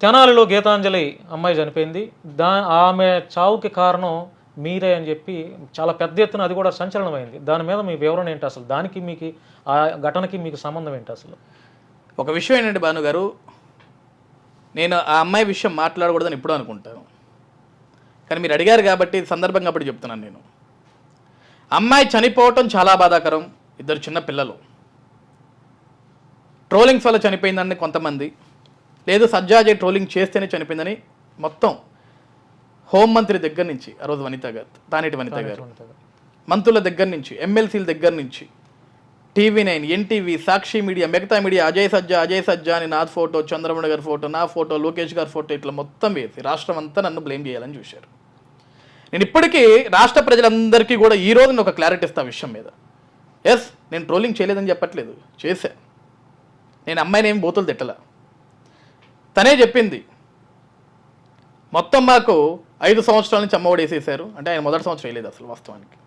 తెనాలిలో గీతాంజలి అమ్మాయి చనిపోయింది. ఆమె చావుకి కారణం మీరే అని చెప్పి చాలా పెద్ద ఎత్తున అది కూడా సంచలనమైంది. దాని మీద మీ వివరణ ఏంటి అసలు? దానికి మీకు ఆ ఘటనకి మీకు సంబంధం ఏంటి అసలు? ఒక విషయం ఏంటంటే భానుగారు, నేను ఆ అమ్మాయి విషయం మాట్లాడకూడదని ఎప్పుడూ అనుకుంటాను, కానీ మీరు అడిగారు కాబట్టి సందర్భంగా అప్పుడు చెప్తున్నాను. నేను అమ్మాయి చనిపోవటం చాలా బాధాకరం. 2 చిన్న పిల్లలు. ట్రోలింగ్స్ వల్ల చనిపోయిందని కొంతమంది, లేదు సజ్జాజీ ట్రోలింగ్ చేస్తేనే చనిపోయిందని మొత్తం హోంమంత్రి దగ్గర నుంచి ఆ రోజు వనిత గారు, తానేటి వనిత గారు, మంత్రుల దగ్గర నుంచి, ఎమ్మెల్సీల దగ్గర నుంచి, TV9, ఎన్టీవీ, సాక్షి మీడియా, మిగతా మీడియా అజయ్ సజ్జా అని నా ఫోటో, చంద్రబాబు గారి ఫోటో, నా ఫోటో, లోకేష్ గారి ఫోటో, ఇట్లా మొత్తం వేసి రాష్ట్రం అంతా నన్ను బ్లేమ్ చేయాలని చూశారు. నేను ఇప్పటికీ రాష్ట్ర ప్రజలందరికీ కూడా ఈ రోజు ఒక క్లారిటీ ఇస్తా విషయం మీద. ఎస్, నేను ట్రోలింగ్ చేయలేదని చెప్పట్లేదు, చేశా. నేను అమ్మాయిని ఏం బూతులు తిట్టలా. తనే చెప్పింది, మొత్తం మాకు 5 సంవత్సరాల నుంచి అమ్మఒడి వేసేసారు అంటే ఆయన మొదటి సంవత్సరం వేయలేదు అసలు వాస్తవానికి.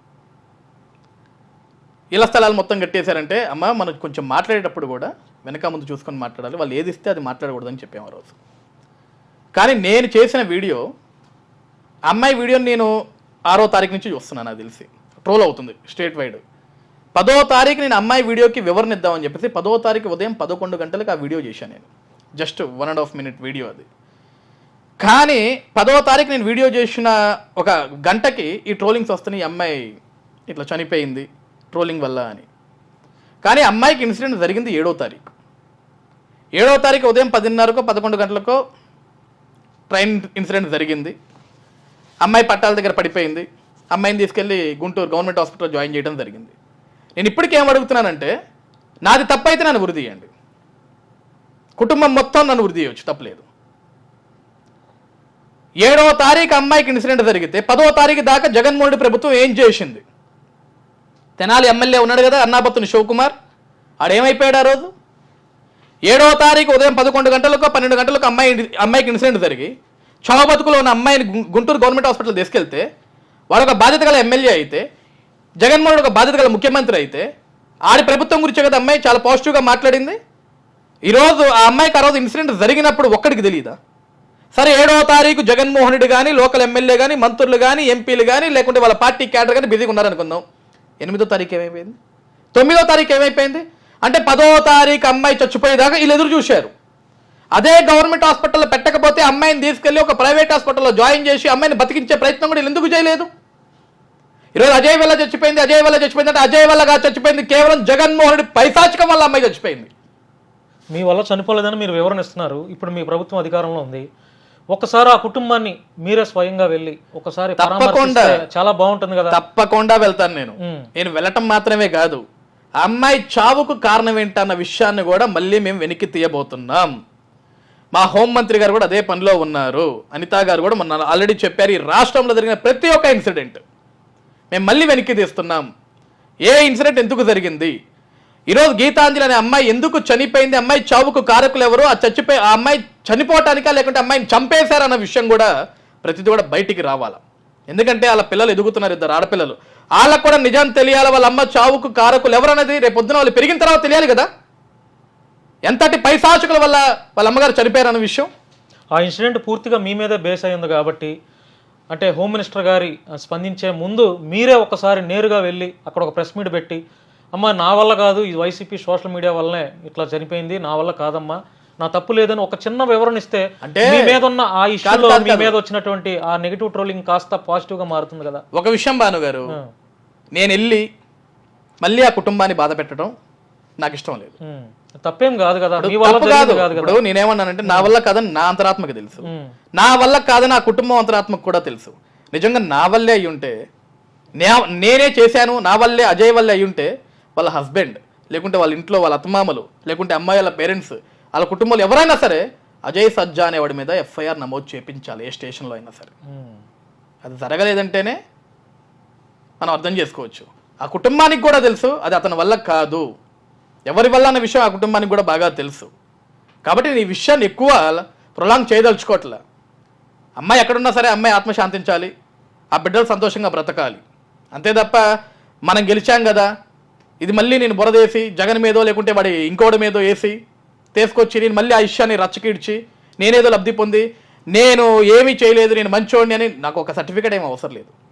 ఇళ్ల స్థలాలు మొత్తం కట్టేశారంటే, అమ్మ మనకు కొంచెం మాట్లాడేటప్పుడు కూడా వెనక ముందు చూసుకొని మాట్లాడాలి, వాళ్ళు ఏది ఇస్తే అది మాట్లాడకూడదని చెప్పాము ఆ రోజు. కానీ నేను చేసిన వీడియో, అమ్మాయి వీడియోని నేను 6వ తారీఖు నుంచి చూస్తున్నాను, నాకు తెలిసి ట్రోల్ అవుతుంది స్టేట్ వైడ్. 10వ తారీఖు నేను అమ్మాయి వీడియోకి వివరణ ఇద్దామని చెప్పేసి 10వ తారీఖు ఉదయం 11 గంటలకు ఆ వీడియో చేశాను నేను. జస్ట్ 1.5 minute వీడియో అది. కానీ 10వ తారీఖు నేను వీడియో చేసిన 1 గంటకి ఈ ట్రోలింగ్స్ వస్తున్నాయి, ఈ అమ్మాయి ఇట్లా చనిపోయింది ట్రోలింగ్ వల్ల అని. కానీ అమ్మాయికి ఇన్సిడెంట్ జరిగింది 7వ తారీఖు. 7వ తారీఖు ఉదయం 10:30కో 11 గంటలకో ట్రైన్ ఇన్సిడెంట్ జరిగింది. అమ్మాయి పట్టాల దగ్గర పడిపోయింది. అమ్మాయిని తీసుకెళ్ళి గుంటూరు గవర్నమెంట్ హాస్పిటల్ జాయిన్ చేయడం జరిగింది. నేను ఇప్పటికేం అడుగుతున్నానంటే, నాది తప్పైతే నన్ను ఉరి తీయండి, కుటుంబం మొత్తం నన్ను ఉరి తీయవచ్చు, తప్పలేదు. 7వ తారీఖు అమ్మాయికి ఇన్సిడెంట్ జరిగితే 10వ తారీఖు దాకా జగన్మోహన్ రెడ్డి ప్రభుత్వం ఏం చేసింది? తెనాలి ఎమ్మెల్యే ఉన్నాడు కదా అన్నాబత్తుని శివకుమార్, ఆడేమైపోయాడు ఆ రోజు? 7వ తారీఖు ఉదయం 11 గంటలకు 12 గంటలకు అమ్మాయికి ఇన్సిడెంట్ జరిగి చావ బతుకులో ఉన్న అమ్మాయిని గుంటూరు గవర్నమెంట్ హాస్పిటల్ తీసుకెళ్తే, వాడు ఒక బాధ్యత గల ఎమ్మెల్యే అయితే, జగన్మోహన్ ఒక బాధ్యత గల ముఖ్యమంత్రి అయితే, ఆడి ప్రభుత్వం గురించి కదా అమ్మాయి చాలా పాజిటివ్గా మాట్లాడింది. ఈరోజు ఆ అమ్మాయికి ఆ రోజు ఇన్సిడెంట్ జరిగినప్పుడు ఒక్కడికి తెలియదా? సరే, 7వ తారీఖు జగన్మోహన్ రెడ్డి కానీ, లోకల్ ఎమ్మెల్యే కానీ, మంత్రులు కానీ, ఎంపీలు కానీ, లేకుంటే వాళ్ళ పార్టీ క్యాడర్ కానీ బిజీగా ఉన్నారనుకుందాం. 8వ తారీఖు ఏమైపోయింది? 9వ తారీఖు ఏమైపోయింది? అంటే 10వ తారీఖు అమ్మాయి చచ్చిపోయేదాకా వీళ్ళు ఎదురు చూశారు. అదే గవర్నమెంట్ హాస్పిటల్లో పెట్టకపోతే అమ్మాయిని తీసుకెళ్లి ఒక ప్రైవేట్ హాస్పిటల్లో జాయిన్ చేసి అమ్మాయిని బతికించే ప్రయత్నం కూడా ఎందుకు చేయలేదు? ఈరోజు అజయ్ వల్ల చచ్చిపోయింది అంటే అజయ్ వల్ల కాదు చచ్చిపోయింది, కేవలం జగన్మోహన్ రెడ్డి పైశాచికం వల్ల అమ్మాయి చచ్చిపోయింది. మీ వల్ల చనిపోలేదని మీరు వివరణ ఇస్తున్నారు. ఇప్పుడు మీ ప్రభుత్వం అధికారంలో ఉంది, ఒకసారి ఆ కుటుంబాన్ని మీరే స్వయంగా వెళ్ళి ఒకసారి తప్పకుండా చాలా బాగుంటుంది కదా. తప్పకుండా వెళ్తాను. నేను వెళ్ళటం మాత్రమే కాదు, ఆ అమ్మాయి చావుకు కారణం ఏంటన్న విషయాన్ని కూడా మళ్ళీ మేము వెనక్కి తీయబోతున్నాం. మా హోంమంత్రి గారు కూడా అదే పనిలో ఉన్నారు. అనితా గారు కూడా మొన్న ఆల్రెడీ చెప్పారు, ఈ రాష్ట్రంలో జరిగిన ప్రతి ఒక్క ఇన్సిడెంట్ మేము మళ్ళీ వెనక్కి తీస్తున్నాం. ఏ ఇన్సిడెంట్ ఎందుకు జరిగింది, ఈరోజు గీతాంజలి అనే అమ్మాయి ఎందుకు చనిపోయింది, అమ్మాయి చావుకు కారకులు ఎవరు, ఆ అమ్మాయి చనిపోవటానికా లేకుంటే అమ్మాయిని చంపేశారన్న విషయం కూడా ప్రతిదీ కూడా బయటికి రావాలా. ఎందుకంటే వాళ్ళ పిల్లలు ఎదుగుతున్నారు, 2 ఆడపిల్లలు, వాళ్ళకు కూడా నిజం తెలియాలి. వాళ్ళ అమ్మ చావుకు కారకులు ఎవరన్నది రేపొద్దున వాళ్ళు పెరిగిన తర్వాత తెలియాలి కదా, ఎంతటి పైశాచికుల వల్ల వాళ్ళ అమ్మగారు చనిపోయారన్న విషయం. ఆ ఇన్సిడెంట్ పూర్తిగా మీ మీదే బేస్ అయ్యింది కాబట్టి, అంటే హోమ్ మినిస్టర్ గారి స్పందించే ముందు మీరే ఒకసారి నేరుగా వెళ్ళి అక్కడ ఒక ప్రెస్ మీట్ పెట్టి, అమ్మ నా వల్ల కాదు, ఈ వైసీపీ సోషల్ మీడియా వల్లనే ఇట్లా చనిపోయింది, నా వల్ల కాదమ్మా, నా తప్పు లేదని ఒక చిన్న వివరణ ఇస్తే అంటే మీ మీద ఉన్న ఆ ఇష్యూలో మీ మీద వచ్చినటువంటి ఆ నెగిటివ్ ట్రోలింగ్ కాస్త పాజిటివ్ గా మారుతుంది కదా. ఒక విషయం భాను గారు, నేను వెళ్ళి మళ్ళీ ఆ కుటుంబాన్ని బాధ పెట్టడం నాకు ఇష్టం లేదు. తప్పేం కాదు కదా, ఇప్పుడు నేనేమన్నానంటే నా వల్ల కాదని నా అంతరాత్మకు తెలుసు, నా వల్ల కాదని ఆ కుటుంబం అంతరాత్మకు కూడా తెలుసు. నిజంగా నా వల్లే అయ్యి ఉంటే, నేనే చేశాను, నా వల్లే అజయ్ వల్లే అయ్యి ఉంటే, వాళ్ళ హస్బెండ్ లేకుంటే వాళ్ళ ఇంట్లో వాళ్ళ అత్తమామలు లేకుంటే అమ్మాయి వాళ్ళ పేరెంట్స్ వాళ్ళ కుటుంబాలు ఎవరైనా సరే అజయ్ సజ్జా అనేవాడి మీద FIR నమోదు చేయించాలి, ఏ స్టేషన్లో అయినా సరే. అది జరగలేదంటేనే మనం అర్థం చేసుకోవచ్చు. ఆ కుటుంబానికి కూడా తెలుసు అది అతని వల్ల కాదు, ఎవరి వల్ల అన్న విషయం ఆ కుటుంబానికి కూడా బాగా తెలుసు. కాబట్టి నేను ఈ విషయాన్ని ఎక్కువ ప్రొలాంగ్ చేయదలుచుకోవట్లే. అమ్మాయి ఎక్కడున్నా సరే అమ్మాయి ఆత్మశాంతించాలి, ఆ బిడ్డలు సంతోషంగా బ్రతకాలి, అంతే తప్ప మనం గెలిచాం కదా ఇది మళ్ళీ నేను బురదేసి జగన్ మీదో లేకుంటే వాడి ఇంకోటి మీదో వేసి తీసుకొచ్చి నేను మళ్ళీ ఆ విషయాన్ని రచ్చకీడ్చి నేనేదో లబ్ధి పొంది నేను ఏమీ చేయలేదు, నేను మంచోడిని అని నాకు ఒక సర్టిఫికేట్ ఏమీ అవసరం లేదు.